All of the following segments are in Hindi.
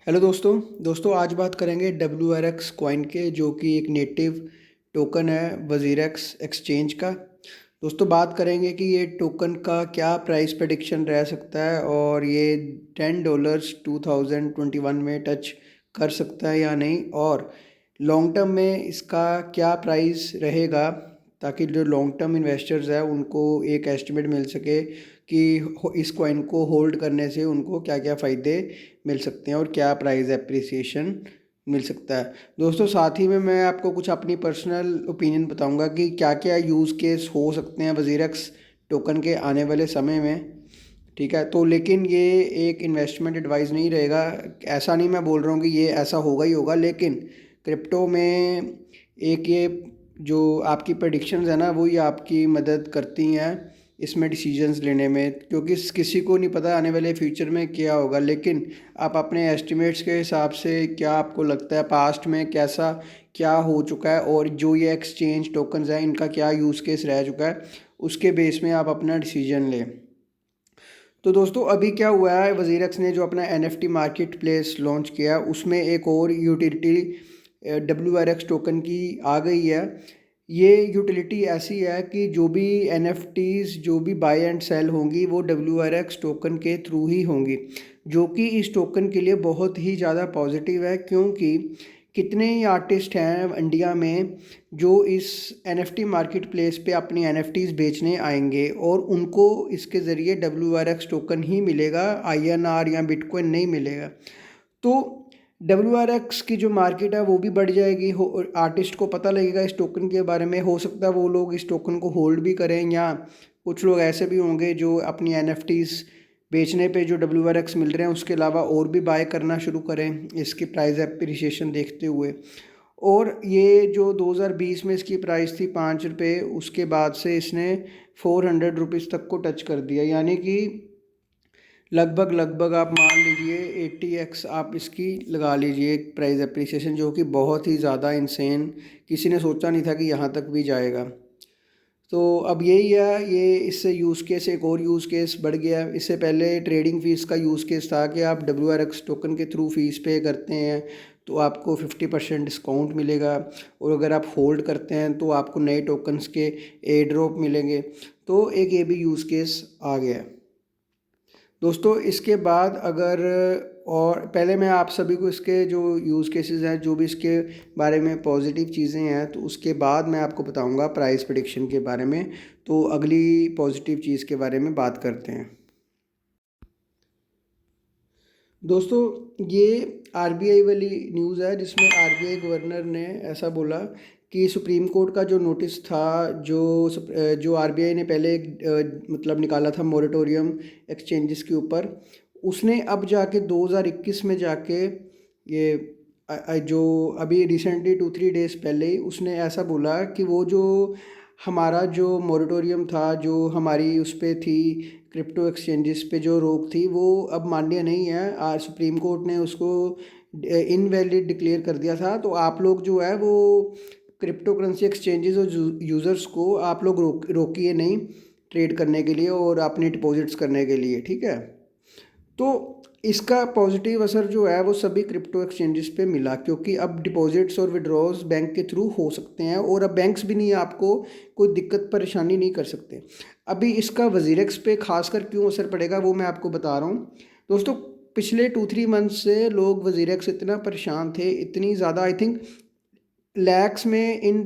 हेलो दोस्तों आज बात करेंगे WRX कॉइन के, जो कि एक नेटिव टोकन है वजीरेक्स एक्सचेंज का। दोस्तों बात करेंगे कि ये टोकन का क्या प्राइस प्रेडिक्शन रह सकता है और ये $10 2021 में टच कर सकता है या नहीं, और लॉन्ग टर्म में इसका क्या प्राइस रहेगा, ताकि जो लॉन्ग टर्म इन्वेस्टर्स हैं उनको एक एस्टिमेट मिल सके कि इस कॉइन को होल्ड करने से उनको क्या क्या फ़ायदे मिल सकते हैं और क्या प्राइस एप्रिसिएशन मिल सकता है। दोस्तों साथ ही में मैं आपको कुछ अपनी पर्सनल ओपिनियन बताऊंगा कि क्या क्या यूज़ केस हो सकते हैं वजीरेक्स टोकन के आने वाले समय में। ठीक है, तो लेकिन ये एक इन्वेस्टमेंट एडवाइस नहीं रहेगा। ऐसा नहीं मैं बोल रहा हूँ कि ये ऐसा होगा ही होगा, लेकिन क्रिप्टो में एक ये जो आपकी प्रडिक्शंस है ना, वो ही आपकी मदद करती हैं इसमें डिसीजंस लेने में, क्योंकि किसी को नहीं पता आने वाले फ्यूचर में क्या होगा। लेकिन आप अपने एस्टिमेट्स के हिसाब से क्या आपको लगता है पास्ट में कैसा क्या हो चुका है और जो ये एक्सचेंज टोकन्स हैं इनका क्या यूज़ केस रह चुका है, उसके बेस में आप अपना डिसीजन लें। तो दोस्तों अभी क्या हुआ है, वजीरक्स ने जो अपना NFT मार्केट प्लेस लॉन्च किया उसमें एक और यूटिलिटी WRX टोकन की आ गई है। ये यूटिलिटी ऐसी है कि जो भी NFTs जो भी बाय एंड सेल होंगी वो WRX टोकन के थ्रू ही होंगी, जो कि इस टोकन के लिए बहुत ही ज़्यादा पॉजिटिव है। क्योंकि कितने ही आर्टिस्ट हैं इंडिया में जो इस NFT मार्केट प्लेस पे अपनी NFTs बेचने आएंगे और उनको इसके ज़रिए WRX टोकन ही मिलेगा, INR या बिटकॉइन नहीं मिलेगा। तो WRX की जो मार्केट है वो भी बढ़ जाएगी, आर्टिस्ट को पता लगेगा इस टोकन के बारे में। हो सकता है वो लोग इस टोकन को होल्ड भी करें, या कुछ लोग ऐसे भी होंगे जो अपनी NFTs बेचने पे जो WRX मिल रहे हैं उसके अलावा और भी बाय करना शुरू करें इसकी प्राइस एप्रिसिएशन देखते हुए। और ये जो 2020 में इसकी प्राइस थी ₹5, उसके बाद से इसने ₹400 तक को टच कर दिया, यानी कि लगभग आप मान लीजिए 80x आप इसकी लगा लीजिए प्राइस एप्रिसिएशन, जो कि बहुत ही ज़्यादा इंसेन, किसी ने सोचा नहीं था कि यहाँ तक भी जाएगा। तो अब यही है, ये इससे यूज़ केस एक और यूज़ केस बढ़ गया। इससे पहले ट्रेडिंग फ़ीस का यूज़ केस था कि आप WRX टोकन के थ्रू फीस पे करते हैं तो आपको 50% डिस्काउंट मिलेगा, और अगर आप होल्ड करते हैं तो आपको नए टोकन्स के एयर ड्रॉप मिलेंगे। तो एक ये भी यूज़ केस आ गया है। दोस्तों इसके बाद अगर, और पहले मैं आप सभी को इसके जो यूज़ केसेस हैं जो भी इसके बारे में पॉजिटिव चीज़ें हैं, तो उसके बाद मैं आपको बताऊंगा प्राइस प्रेडिक्शन के बारे में। तो अगली पॉजिटिव चीज़ के बारे में बात करते हैं। दोस्तों ये RBI वाली न्यूज़ है, जिसमें RBI गवर्नर ने ऐसा बोला कि सुप्रीम कोर्ट का जो नोटिस था, जो RBI ने पहले मतलब निकाला था मोरेटोरियम एक्सचेंजेस के ऊपर, उसने अब जाके 2021 में जाके ये जो अभी रिसेंटली 2-3 डेज़ पहले ही उसने ऐसा बोला कि वो जो हमारा जो मोरेटोरियम था, जो हमारी उस पर थी क्रिप्टो एक्सचेंजेस पे जो रोक थी, वो अब मान्य नहीं है। आज सुप्रीम कोर्ट ने उसको इनवैलिड डिक्लेयर कर दिया था। तो आप लोग जो है वो क्रिप्टो करेंसी एक्सचेंजेस और यूज़र्स को आप लोग रोकिए नहीं ट्रेड करने के लिए और अपने डिपॉजिट्स करने के लिए, ठीक है। तो इसका पॉजिटिव असर जो है वो सभी क्रिप्टो एक्सचेंजेस पे मिला, क्योंकि अब डिपॉजिट्स और विड्रॉल्स बैंक के थ्रू हो सकते हैं और अब बैंक्स भी नहीं आपको कोई दिक्कत परेशानी नहीं कर सकते। अभी इसका वजीरेक्स पे खासकर क्यों असर पड़ेगा वो मैं आपको बता रहा हूँ। दोस्तों पिछले 2-3 मंथ से लोग वजीरेक्स इतना परेशान थे, इतनी ज़्यादा, आई थिंक लैक्स में इन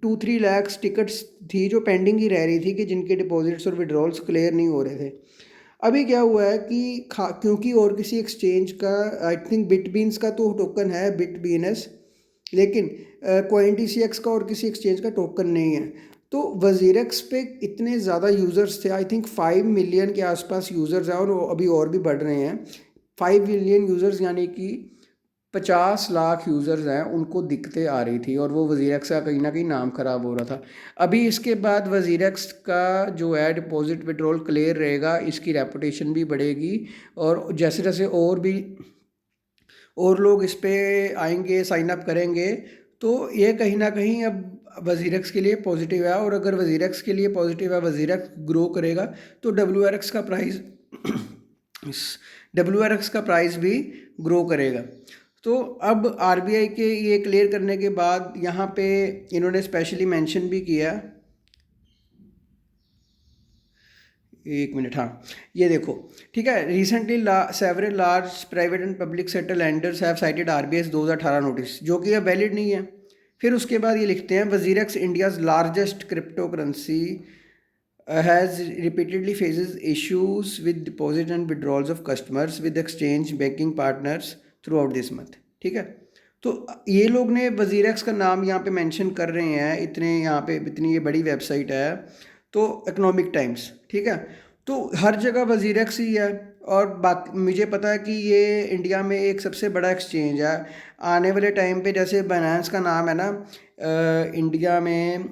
2-3 लाख टिकट्स थी जो पेंडिंग ही रह रही थी, कि जिनके डिपॉजिट्स और विड्रॉल्स क्लियर नहीं हो रहे थे। अभी क्या हुआ है कि क्योंकि और किसी एक्सचेंज का, आई थिंक बिटबीन्स का तो टोकन है बिटबीनस, लेकिन CoinTCX का और किसी एक्सचेंज का टोकन नहीं है। तो वजीरेक्स पे इतने ज़्यादा यूज़र्स थे, आई थिंक 5 मिलियन के आसपास यूज़र्स हैं, और वो अभी और भी बढ़ रहे हैं। 5 मिलियन यूज़र्स यानी कि 50 लाख यूज़र्स हैं, उनको दिक्कतें आ रही थी और वो वजीरेक्स का कहीं ना कहीं नाम ख़राब हो रहा था। अभी इसके बाद वजीरेक्स का जो है डिपॉजिट विड्रॉल क्लियर रहेगा, इसकी रेपुटेशन भी बढ़ेगी, और जैसे जैसे और लोग इस पे आएंगे साइन अप करेंगे, तो ये कहीं ना कहीं अब वजीरेक्स के लिए पॉजिटिव है। और अगर वजीरेक्स के लिए पॉजिटिव है, वजीरेक्स ग्रो करेगा, तो WRX का प्राइस इस WRX का प्राइस भी ग्रो करेगा। तो अब आरबीआई के ये क्लियर करने के बाद यहाँ पे इन्होंने स्पेशली मेंशन भी किया, एक मिनट, हाँ ये देखो, ठीक है, recently several large private and public sector lenders have cited RBI 2018 notice, जो कि अब वैलिड नहीं है। फिर उसके बाद ये लिखते हैं WazirX India's largest crypto currency has repeatedly faces issues with deposit and withdrawals of customers with exchange banking partners throughout this month। ठीक है, तो ये लोग ने वजीरेक्स का नाम यहाँ पे मेंशन कर रहे हैं, इतने यहाँ पे इतनी ये बड़ी वेबसाइट है, तो इकोनॉमिक टाइम्स, ठीक है, तो हर जगह वजीरेक्स ही है। और बाकी मुझे पता है कि ये इंडिया में एक सबसे बड़ा एक्सचेंज है। आने वाले टाइम पे जैसे बाइनेंस का नाम है ना, इंडिया में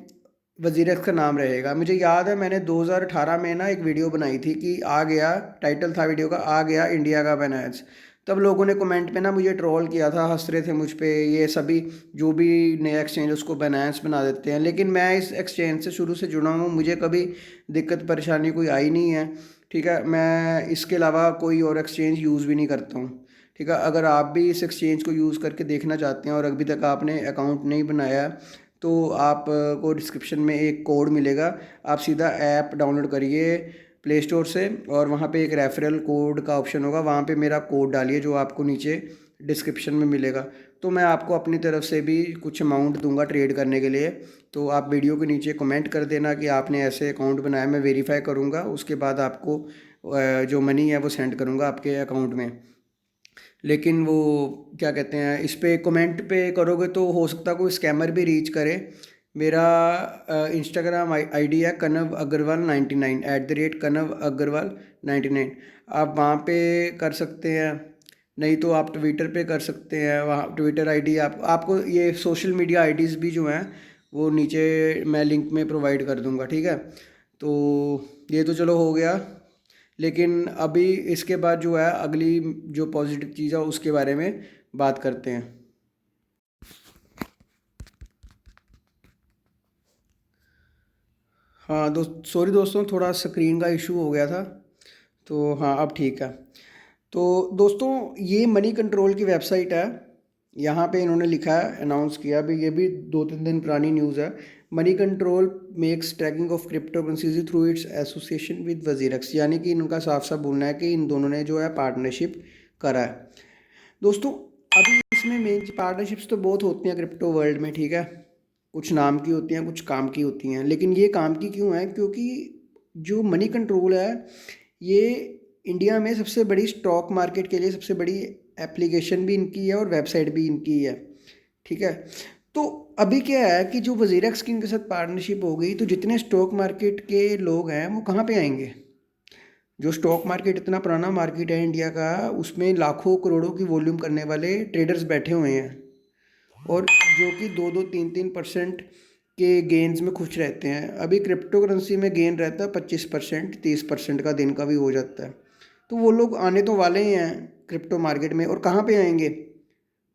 वजीरेक्स का नाम रहेगा। मुझे याद है मैंने 2018 में ना एक वीडियो बनाई थी कि आ गया, टाइटल था वीडियो का, आ गया इंडिया का बाइनेंस। तब लोगों ने कमेंट पे ना मुझे ट्रोल किया था, हंस रहे थे मुझ पे, ये सभी जो भी नया एक्सचेंज उसको बाइनेंस बना देते हैं। लेकिन मैं इस एक्सचेंज से शुरू से जुड़ा हूँ, मुझे कभी दिक्कत परेशानी कोई आई नहीं है, ठीक है। मैं इसके अलावा कोई और एक्सचेंज यूज़ भी नहीं करता हूँ, ठीक है। अगर आप भी इस एक्सचेंज को यूज़ करके देखना चाहते हैं और अभी तक आपने अकाउंट नहीं बनाया, तो आप को डिस्क्रिप्शन में एक कोड मिलेगा, आप सीधा ऐप डाउनलोड करिए प्ले स्टोर से, और वहाँ पे एक रेफरल कोड का ऑप्शन होगा, वहाँ पे मेरा कोड डालिए जो आपको नीचे डिस्क्रिप्शन में मिलेगा। तो मैं आपको अपनी तरफ से भी कुछ अमाउंट दूंगा ट्रेड करने के लिए। तो आप वीडियो के नीचे कमेंट कर देना कि आपने ऐसे अकाउंट बनाया, मैं वेरीफाई करूँगा, उसके बाद आपको जो मनी है वो सेंड करूँगा आपके अकाउंट में। लेकिन वो क्या कहते हैं, इस पे कमेंट पे करोगे तो हो सकता है कोई स्कैमर भी रीच करे। मेरा इंस्टाग्राम आईडी है कनव अग्रवाल 99, @कनव अग्रवाल 99। आप वहाँ पे कर सकते हैं, नहीं तो आप ट्विटर पे कर सकते हैं, वहाँ ट्विटर आईडी आपको ये सोशल मीडिया आईडीज़ भी जो हैं वो नीचे मैं लिंक में प्रोवाइड कर दूँगा, ठीक है। तो ये तो चलो हो गया, लेकिन अभी इसके बाद जो है अगली जो पॉजिटिव चीज़ है उसके बारे में बात करते हैं। हाँ सॉरी दोस्तों, थोड़ा स्क्रीन का इशू हो गया था, तो हाँ अब ठीक है। तो दोस्तों ये मनी कंट्रोल की वेबसाइट है, यहाँ पे इन्होंने लिखा है, अनाउंस किया भी, ये भी 2-3 दिन पुरानी न्यूज़ है। Money control makes tracking of crypto currencies through its association with WazirX, यानी कि इनका साफ साफ बोलना है कि इन दोनों ने जो है पार्टनरशिप करा है। दोस्तों अभी इसमें मेन पार्टनरशिप्स तो बहुत होती हैं क्रिप्टो वर्ल्ड में, ठीक है, कुछ नाम की होती हैं, कुछ काम की होती हैं, लेकिन ये काम की क्यों है? क्योंकि जो मनी कंट्रोल है ये इंडिया में सबसे बड़ी स्टॉक मार्केट के लिए सबसे बड़ी एप्लीकेशन भी इनकी है और वेबसाइट भी इनकी है, ठीक है। तो अभी क्या है कि जो वजीरेक्स की इनके साथ पार्टनरशिप हो गई, तो जितने स्टॉक मार्केट के लोग हैं वो कहाँ पे आएंगे? जो स्टॉक मार्केट इतना पुराना मार्केट है इंडिया का, उसमें लाखों करोड़ों की वॉल्यूम करने वाले ट्रेडर्स बैठे हुए हैं, और जो कि 2-3% के गेन्स में खुश रहते हैं। अभी क्रिप्टो करेंसी में गेन रहता है 25%, 30% का दिन का भी हो जाता है। तो वो लोग आने तो वाले ही हैं क्रिप्टो मार्केट में, और कहाँ पे आएंगे?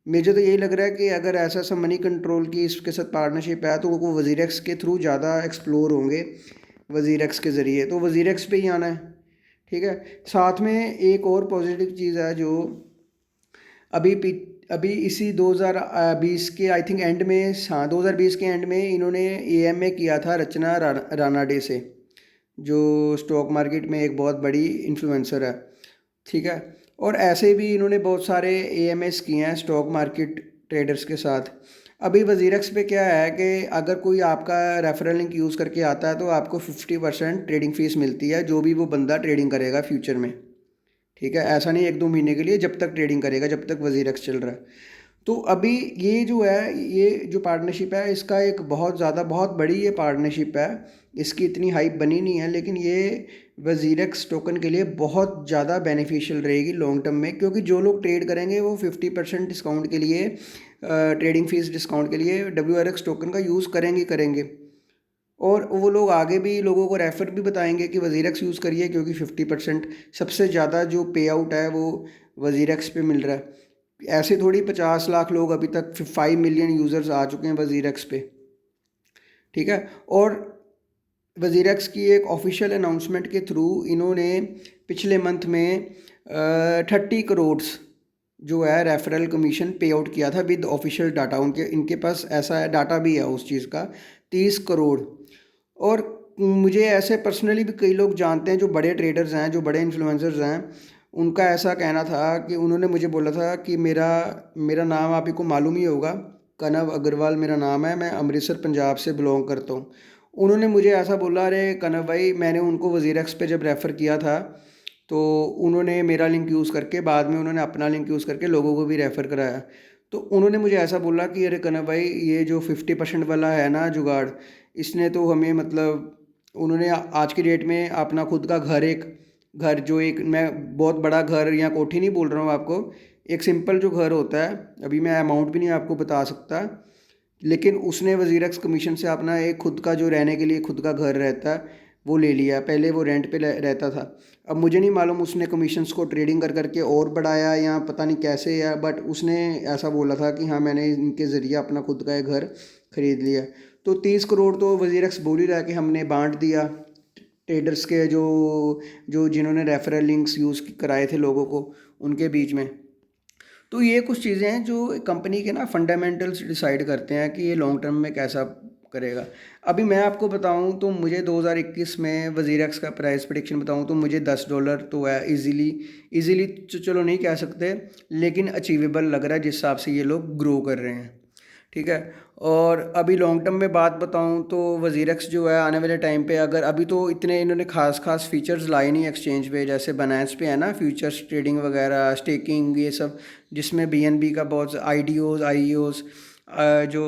मुझे तो यही लग रहा है कि अगर ऐसा सा मनी कंट्रोल की इसके साथ पार्टनरशिप है तो वो वजीरेक्स के थ्रू ज़्यादा एक्सप्लोर होंगे, वजीरेक्स के ज़रिए, तो वजीरेक्स पे ही आना है, ठीक है। साथ में एक और पॉजिटिव चीज़ है जो अभी अभी इसी 2020 के आई थिंक एंड में, हाँ 2020 के एंड में इन्होंने एएमए किया था रचना राणा डे से, जो स्टॉक मार्केट में एक बहुत बड़ी इन्फ्लुएंसर है, ठीक है। और ऐसे भी इन्होंने बहुत सारे एएमएस किए हैं स्टॉक मार्केट ट्रेडर्स के साथ। अभी वजीरेक्स पे क्या है कि अगर कोई आपका रेफरल लिंक यूज़ करके आता है तो आपको 50% ट्रेडिंग फीस मिलती है, जो भी वो बंदा ट्रेडिंग करेगा फ्यूचर में, ठीक है। ऐसा नहीं 1-2 महीने के लिए, जब तक ट्रेडिंग करेगा, जब तक वजीरेक्स चल रहा है। तो अभी ये जो है, ये जो पार्टनरशिप है इसका एक बहुत ज़्यादा बहुत बड़ी ये पार्टनरशिप है, इसकी इतनी हाइप बनी नहीं है, लेकिन ये वजीरेक्स टोकन के लिए बहुत ज़्यादा बेनिफिशियल रहेगी लॉन्ग टर्म में, क्योंकि जो लोग ट्रेड करेंगे वो 50% डिस्काउंट के लिए, ट्रेडिंग फीस डिस्काउंट के लिए WRX टोकन का यूज़ करेंगे। और वो लोग आगे भी लोगों को रेफ़र भी बताएंगे कि वजीरेक्स यूज़ करिए, क्योंकि 50% सबसे ज़्यादा जो पे आउट है वो वजीरेक्स पे मिल रहा है। ऐसे थोड़ी 50 लाख लोग, अभी तक 5 मिलियन यूज़र्स आ चुके हैं वजीरेक्स पे, ठीक है। और वजीरेक्स की एक ऑफिशियल अनाउंसमेंट के थ्रू इन्होंने पिछले मंथ में 30 करोड़ जो है रेफरल कमीशन पे आउट किया था विद ऑफिशियल डाटा। इनके पास ऐसा डाटा भी है उस चीज़ का, 30 करोड़। और मुझे ऐसे पर्सनली भी कई लोग जानते हैं जो बड़े ट्रेडर्स हैं, जो बड़े इन्फ्लुएंसर्स हैं, उनका ऐसा कहना था कि उन्होंने मुझे बोला था कि मेरा मेरा नाम आप ही को मालूम ही होगा, कनव अग्रवाल मेरा नाम है, मैं अमृतसर पंजाब से बिलोंग करता हूँ। उन्होंने मुझे ऐसा बोला, अरे कनव भाई, मैंने उनको वज़ीर पे जब रेफ़र किया था तो उन्होंने मेरा लिंक यूज़ करके बाद में उन्होंने अपना लिंक यूज़ करके लोगों को भी रेफ़र कराया। तो उन्होंने मुझे ऐसा बोला कि अरे कनव भाई, ये जो 50% वाला है ना जुगाड़, इसने तो हमें मतलब उन्होंने आज की डेट में अपना खुद का घर जो एक, मैं बहुत बड़ा घर या कोठी नहीं बोल रहा हूँ आपको, एक सिंपल जो घर होता है, अभी मैं अमाउंट भी नहीं आपको बता सकता, लेकिन उसने वज़ीर कमीशन से अपना एक खुद का जो रहने के लिए खुद का घर रहता है वो ले लिया। पहले वो रेंट पे रहता था। अब मुझे नहीं मालूम उसने कमीशंस को ट्रेडिंग कर करके और बढ़ाया या पता नहीं कैसे, या बट उसने ऐसा बोला था कि हाँ मैंने इनके ज़रिए अपना खुद का एक घर ख़रीद लिया। तो 30 करोड़ तो वज़ीर बोल ही रहा है कि हमने बांट दिया ट्रेडर्स के, जो जिन्होंने रेफरल लिंक्स यूज़ कराए थे लोगों को, उनके बीच में। तो ये कुछ चीज़ें हैं जो कंपनी के ना फंडामेंटल्स डिसाइड करते हैं कि ये लॉन्ग टर्म में कैसा करेगा। अभी मैं आपको बताऊं तो मुझे 2021 में वज़ीर का प्राइस प्रेडिक्शन बताऊं तो मुझे $10 तो है इजीली चलो नहीं कह सकते, लेकिन अचीवेबल लग रहा है जिस हिसाब से ये लोग ग्रो कर रहे हैं। ठीक है। और अभी लॉन्ग टर्म में बात बताऊं तो वज़ीर जो है आने वाले टाइम पे, अगर अभी तो इतने इन्होंने खास फीचर्स लाए नहीं एक्सचेंज पे, जैसे बनास पे है ना फ्यूचर्स ट्रेडिंग वगैरह, स्टेकिंग, ये सब जिसमें BNB का बहुत IDOs IEOs जो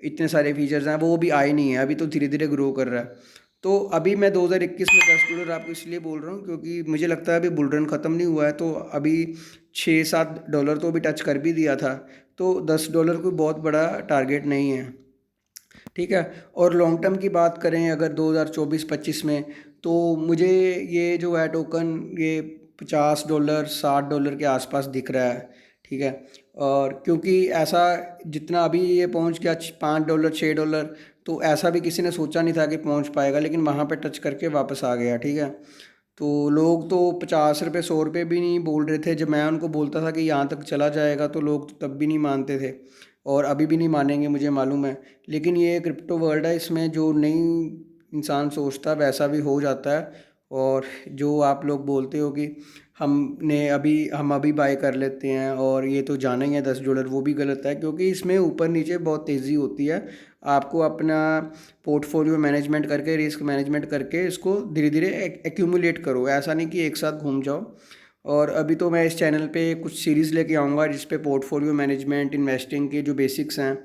इतने सारे फीचर्स हैं वो भी आए नहीं है, अभी तो धीरे धीरे ग्रो कर रहा है। तो अभी मैं 2021 में $10 आपको इसलिए बोल रहा हूँ क्योंकि मुझे लगता है अभी बुल रन ख़त्म नहीं हुआ है, तो अभी $6-7 तो अभी टच कर भी दिया था, तो $10 कोई बहुत बड़ा टारगेट नहीं है। ठीक है। और लॉन्ग टर्म की बात करें अगर 2024-25 में, तो मुझे ये जो है टोकन ये $50 $60 के आसपास दिख रहा है। ठीक है। और क्योंकि ऐसा जितना अभी ये पहुंच गया $5 $6, तो ऐसा भी किसी ने सोचा नहीं था कि पहुंच पाएगा, लेकिन वहाँ पे टच करके वापस आ गया। ठीक है। तो लोग तो ₹50 ₹100 भी नहीं बोल रहे थे। जब मैं उनको बोलता था कि यहाँ तक चला जाएगा तो लोग तो तब भी नहीं मानते थे, और अभी भी नहीं मानेंगे मुझे मालूम है। लेकिन ये क्रिप्टो वर्ल्ड है, इसमें जो नहीं इंसान सोचता वैसा भी हो जाता है। और जो आप लोग बोलते हो कि हम अभी बाय कर लेते हैं और ये तो जाना ही है $10, वो भी गलत है, क्योंकि इसमें ऊपर नीचे बहुत तेज़ी होती है। आपको अपना पोर्टफोलियो मैनेजमेंट करके, रिस्क मैनेजमेंट करके इसको धीरे धीरे एक्यूमुलेट करो, ऐसा नहीं कि एक साथ घूम जाओ। और अभी तो मैं इस चैनल पे कुछ सीरीज़ लेके आऊँगा जिस पे पोर्टफोलियो मैनेजमेंट, इन्वेस्टिंग के जो बेसिक्स हैं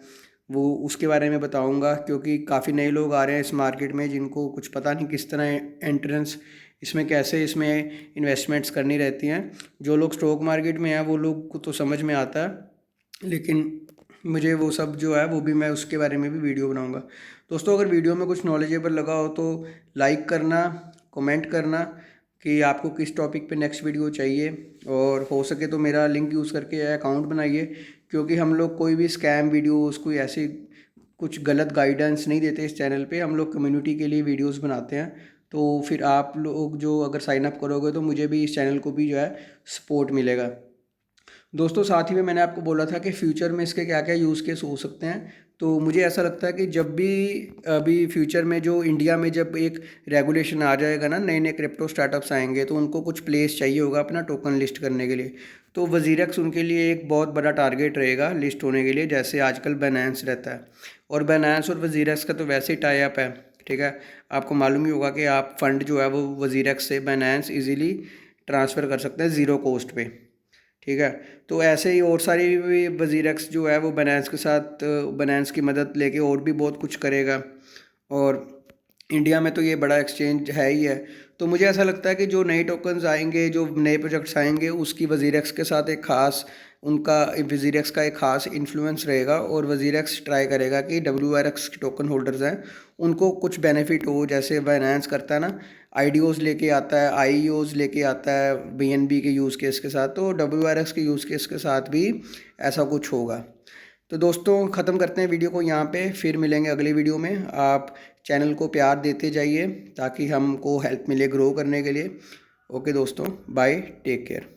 वो उसके बारे में बताऊँगा, क्योंकि काफ़ी नए लोग आ रहे हैं इस मार्केट में जिनको कुछ पता नहीं किस तरह एंट्रेंस इसमें, कैसे इसमें इन्वेस्टमेंट्स करनी रहती हैं। जो लोग स्टॉक मार्केट में हैं वो लोग को तो समझ में आता है, लेकिन मुझे वो सब जो है वो भी मैं उसके बारे में भी वीडियो बनाऊँगा। दोस्तों, अगर वीडियो में कुछ नॉलेजेबल लगा हो तो लाइक करना, कमेंट करना कि आपको किस टॉपिक पे नेक्स्ट वीडियो चाहिए, और हो सके तो मेरा लिंक यूज़ करके अकाउंट बनाइए, क्योंकि हम लोग कोई भी स्कैम वीडियोस, कोई ऐसी कुछ गलत गाइडेंस नहीं देते इस चैनल पे। हम लोग कम्युनिटी के लिए वीडियोस बनाते हैं। तो फिर आप लोग जो अगर साइन अप करोगे तो मुझे भी इस चैनल को भी जो है सपोर्ट मिलेगा। दोस्तों, साथ ही में मैंने आपको बोला था कि फ्यूचर में इसके क्या क्या यूज़ केस हो सकते हैं। तो मुझे ऐसा लगता है कि जब भी अभी फ्यूचर में जो इंडिया में जब एक रेगुलेशन आ जाएगा ना, नए नए क्रिप्टो स्टार्टअप्स आएंगे, तो उनको कुछ प्लेस चाहिए होगा अपना टोकन लिस्ट करने के लिए। तो वज़ीरक्स उनके लिए एक बहुत बड़ा टारगेट रहेगा लिस्ट होने के लिए, जैसे आजकल बैलेंस रहता है। और बैलेंस और वज़ीरक्स का तो वैसे ही टाई अप है। ठीक है। आपको मालूम ही होगा कि आप फंड जो है वो वज़ीरक्स से बैलेंस ईजिली ट्रांसफ़र कर सकते हैं ज़ीरो कॉस्ट पे। ठीक है। तो ऐसे ही और सारी भी वज़ीरक्स जो है वो बनास के साथ, बनास की मदद लेके और भी बहुत कुछ करेगा। और इंडिया में तो ये बड़ा एक्सचेंज है ही है। तो मुझे ऐसा लगता है कि जो नए टोकन्स आएंगे, जो नए प्रोजेक्ट्स आएंगे, उसकी वज़ीरक्स के साथ एक ख़ास उनका वज़ीरक्स का एक ख़ास इन्फ्लुएंस रहेगा, और वज़ीरक्स ट्राई करेगा कि WRX के टोकन होल्डर्स हैं उनको कुछ बेनिफिट हो, जैसे बाइनेंस करता है ना, IDOs लेके आता है, IEOs लेके आता है BNB के यूज़ केस के साथ, तो WRX के यूज़ केस के साथ भी ऐसा कुछ होगा। तो दोस्तों, ख़त्म करते हैं वीडियो को यहाँ पे, फिर मिलेंगे अगली वीडियो में। आप चैनल को प्यार देते जाइए ताकि हमको हेल्प मिले ग्रो करने के लिए। ओके दोस्तों, बाय, टेक केयर।